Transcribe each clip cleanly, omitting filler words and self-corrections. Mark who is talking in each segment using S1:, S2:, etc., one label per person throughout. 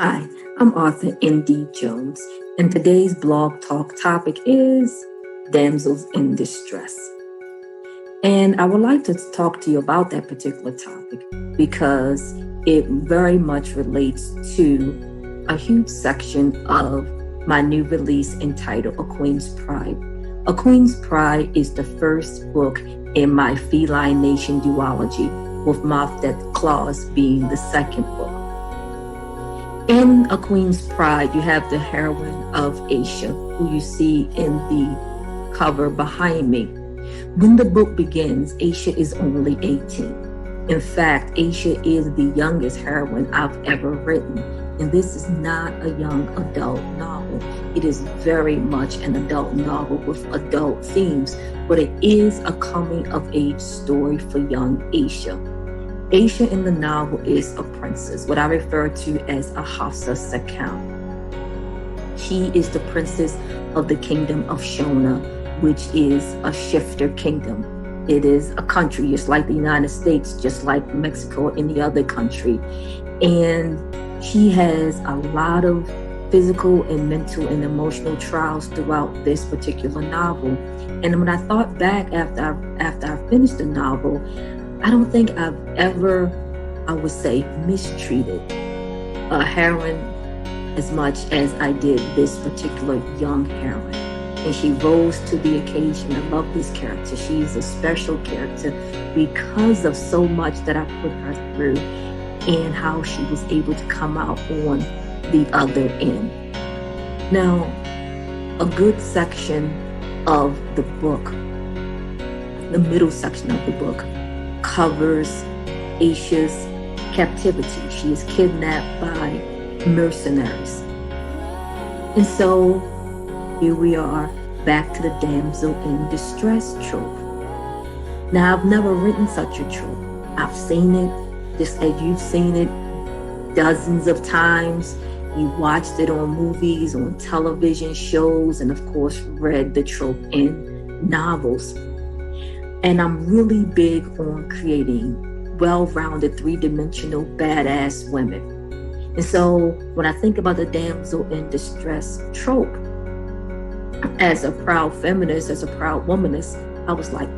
S1: Hi, I'm author N.D. Jones, and today's blog talk topic is damsels in distress. And I would like to talk to you about that particular topic because it very much relates to a huge section of my new release entitled A Queen's Pride. A Queen's Pride is the first book in my Feline Nation duology, with Moth Death Claws being the second book. In A Queen's Pride, you have the heroine of Aisha, who you see in the cover behind me. When the book begins, Aisha is only 18. In fact, Aisha is the youngest heroine I've ever written, and this is not a young adult novel. It is very much an adult novel with adult themes, but it is a coming-of-age story for young Aisha. Aisha in the novel is a princess, what I refer to as a Hafsa Sakam. She is the princess of the kingdom of Shona, which is a shifter kingdom. It is a country just like the United States, just like Mexico or any other country. And she has a lot of physical and mental and emotional trials throughout this particular novel. And when I thought back after I finished the novel, I don't think I've ever, I would say, mistreated a heroine as much as I did this particular young heroine. And she rose to the occasion. I love this character. She is a special character because of so much that I put her through and how she was able to come out on the other end. Now, a good section of the book, the middle section of the book, covers Aisha's captivity. She is kidnapped by mercenaries. And so here we are back to the damsel in distress trope. Now, I've never written such a trope. I've seen it just as you've seen it dozens of times. You watched it on movies, on television shows, and of course read the trope in novels. And I'm really big on creating well-rounded, three-dimensional, badass women. And so when I think about the damsel in distress trope, as a proud feminist, as a proud womanist, I was like,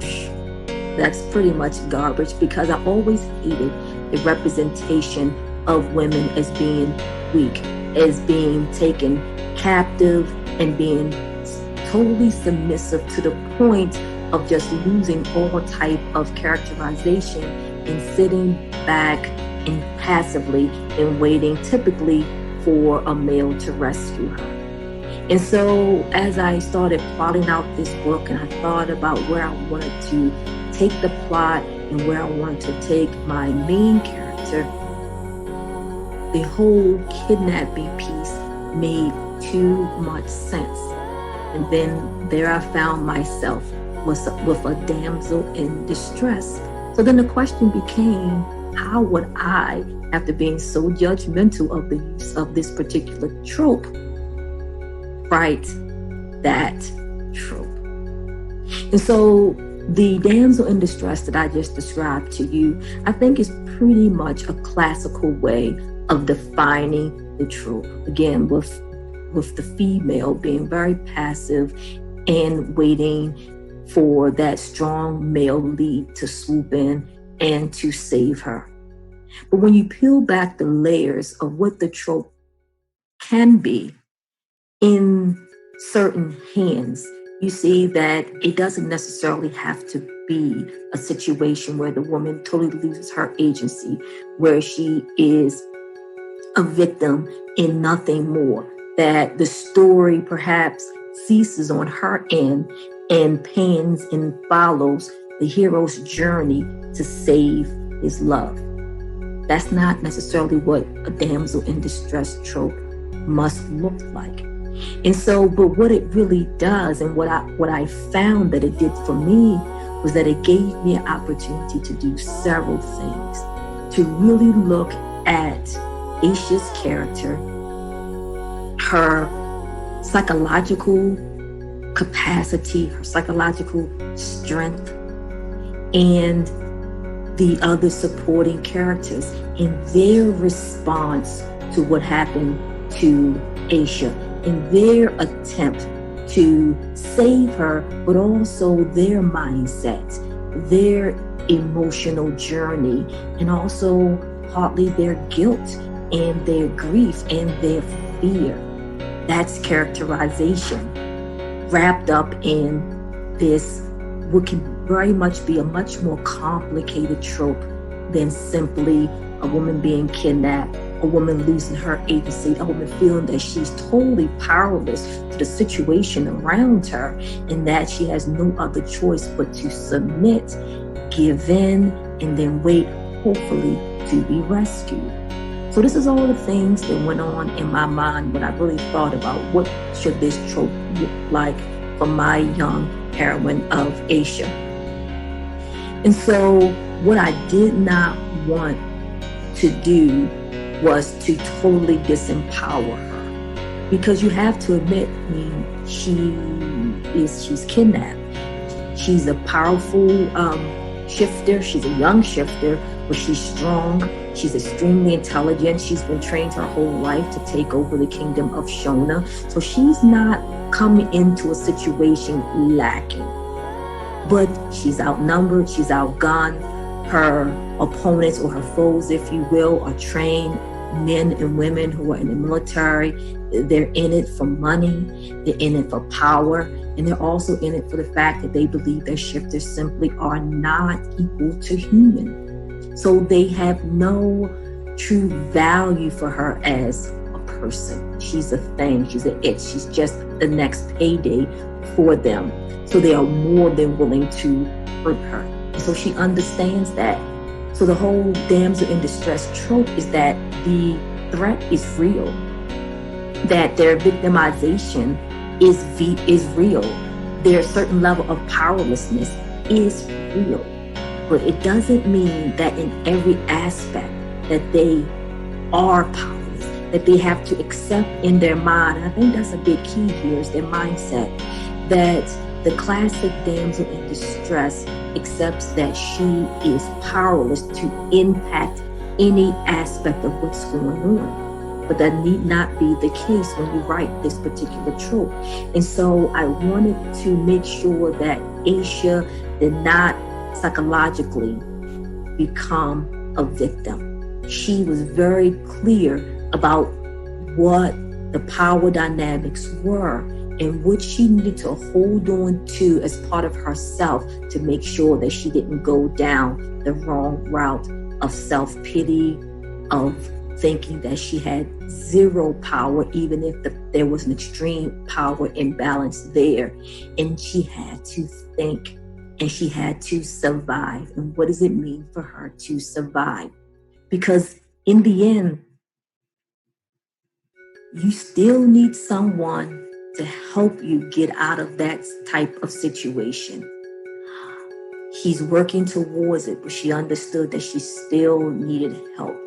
S1: that's pretty much garbage, because I always hated the representation of women as being weak, as being taken captive, and being totally submissive to the point of just losing all type of characterization and sitting back and passively and waiting typically for a male to rescue her. And so as I started plotting out this book and I thought about where I wanted to take the plot and where I wanted to take my main character, the whole kidnapping piece made too much sense. And then there I found myself with a damsel in distress. So then the question became, how would I, after being so judgmental of the use of this particular trope, write that trope? And so the damsel in distress that I just described to you, I think is pretty much a classical way of defining the trope. Again, with the female being very passive and waiting for that strong male lead to swoop in and to save her. But when you peel back the layers of what the trope can be in certain hands, you see that it doesn't necessarily have to be a situation where the woman totally loses her agency, where she is a victim and nothing more, that the story perhaps ceases on her end and pans and follows the hero's journey to save his love. That's not necessarily what a damsel in distress trope must look like. And so, but what it really does, and what I found that it did for me, was that it gave me an opportunity to do several things, to really look at Aisha's character, her psychological capacity, her psychological strength, and the other supporting characters in their response to what happened to Aisha in their attempt to save her, but also their mindset, their emotional journey, and also partly their guilt and their grief and their fear. That's characterization wrapped up in this, what can very much be a much more complicated trope than simply a woman being kidnapped, a woman losing her agency, a woman feeling that she's totally powerless to the situation around her, and that she has no other choice but to submit, give in, and then wait, hopefully, to be rescued. So this is all the things that went on in my mind when I really thought about what should this trope look like for my young heroine of Aisha. And so what I did not want to do was to totally disempower her, because you have to admit, she's kidnapped. She's a powerful shifter. She's a young shifter, but she's strong. She's extremely intelligent. She's been trained her whole life to take over the kingdom of Shona. So she's not coming into a situation lacking, but she's outnumbered, she's outgunned. Her opponents, or her foes, if you will, are trained men and women who are in the military. They're in it for money, they're in it for power, and they're also in it for the fact that they believe their shifters simply are not equal to human. So they have no true value for her as a person. She's a thing, she's an it, she's just the next payday for them. So they are more than willing to hurt her. And so she understands that. So the whole damsel in distress trope is that the threat is real, that their victimization is real, their certain level of powerlessness is real. But it doesn't mean that in every aspect that they are powerless, that they have to accept in their mind. And I think that's a big key here, is their mindset, that the classic damsel in distress accepts that she is powerless to impact any aspect of what's going on. But that need not be the case when you write this particular trope. And so I wanted to make sure that Aisha did not psychologically become a victim. She was very clear about what the power dynamics were and what she needed to hold on to as part of herself to make sure that she didn't go down the wrong route of self-pity, of thinking that she had zero power, even if there was an extreme power imbalance there. And she had to think, and she had to survive. And what does it mean for her to survive? Because in the end, you still need someone to help you get out of that type of situation. She's working towards it, but she understood that she still needed help.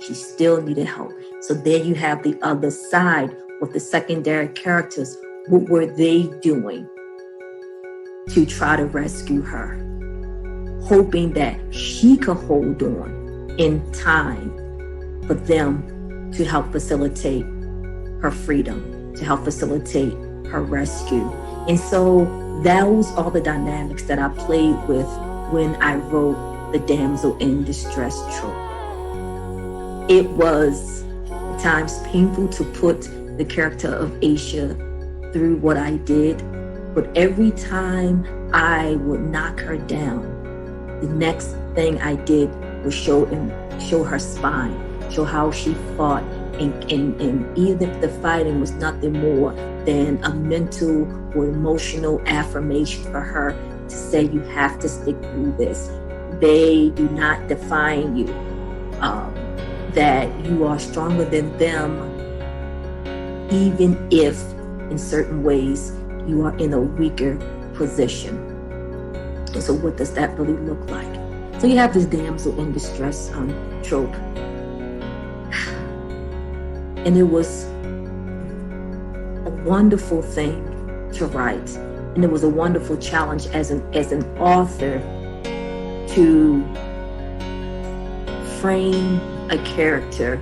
S1: She still needed help. So there you have the other side with the secondary characters. What were they doing to try to rescue her? Hoping that she could hold on in time for them to help facilitate her freedom, to help facilitate her rescue. And so those are the dynamics that I played with when I wrote the damsel in distress trope. It was at times painful to put the character of Aisha through what I did, but every time I would knock her down, the next thing I did was show her spine, show how she fought, and even if the fighting was nothing more than a mental or emotional affirmation for her to say, you have to stick through this. They do not define you, that you are stronger than them, even if in certain ways you are in a weaker position. And so what does that really look like? So you have this damsel in distress trope. And it was a wonderful thing to write. And it was a wonderful challenge as an author to frame a character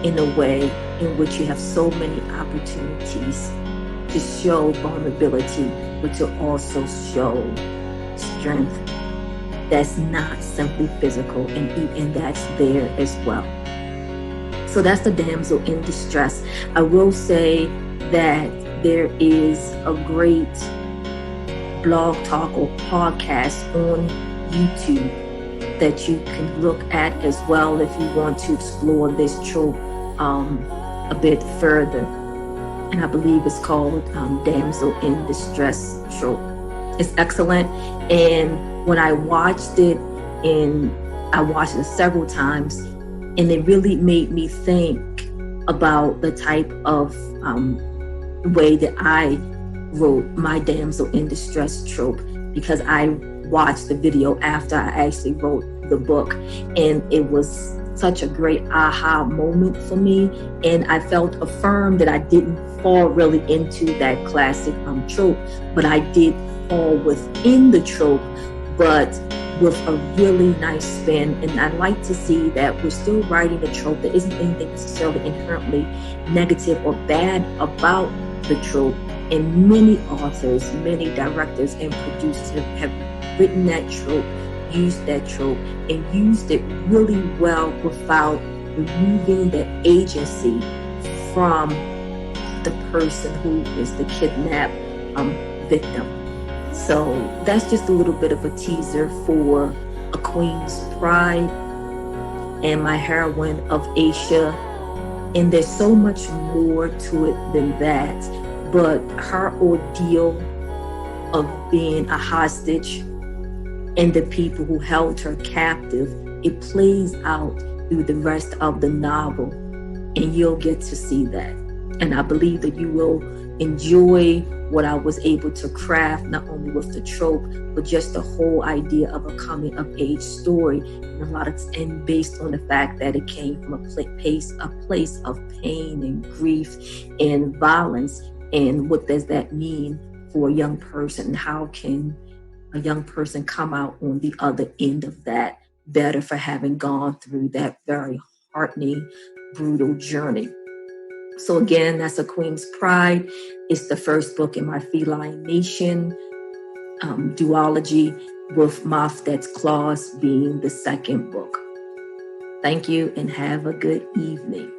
S1: in a way in which you have so many opportunities to show vulnerability, but to also show strength that's not simply physical, and that's there as well. So that's the damsel in distress. I will say that there is a great blog talk or podcast on YouTube that you can look at as well if you want to explore this trope a bit further. And I believe it's called Damsel in Distress Trope. It's excellent. And when I watched it, I watched it several times, and it really made me think about the type of way that I wrote my Damsel in Distress trope, because I watched the video after I actually wrote the book, and it was such a great aha moment for me, and I felt affirmed that I didn't fall really into that classic trope, but I did fall within the trope, but with a really nice spin. And I like to see that we're still writing a trope. There isn't anything necessarily inherently negative or bad about the trope, and many authors, many directors and producers have written that trope, used that trope, and used it really well without removing the agency from the person who is the kidnapped victim. So that's just a little bit of a teaser for A Queen's Pride and my heroine of Asia. And there's so much more to it than that. But her ordeal of being a hostage and the people who held her captive, it plays out through the rest of the novel. And you'll get to see that. And I believe that you will enjoy what I was able to craft, not only with the trope, but just the whole idea of a coming of age story, and based on the fact that it came from a place of pain and grief and violence. And what does that mean for a young person? How can a young person come out on the other end of that better for having gone through that very heartening, brutal journey? So again, that's A Queen's Pride. It's the first book in my Feline Nation duology, with Moffat's Claws being the second book. Thank you and have a good evening.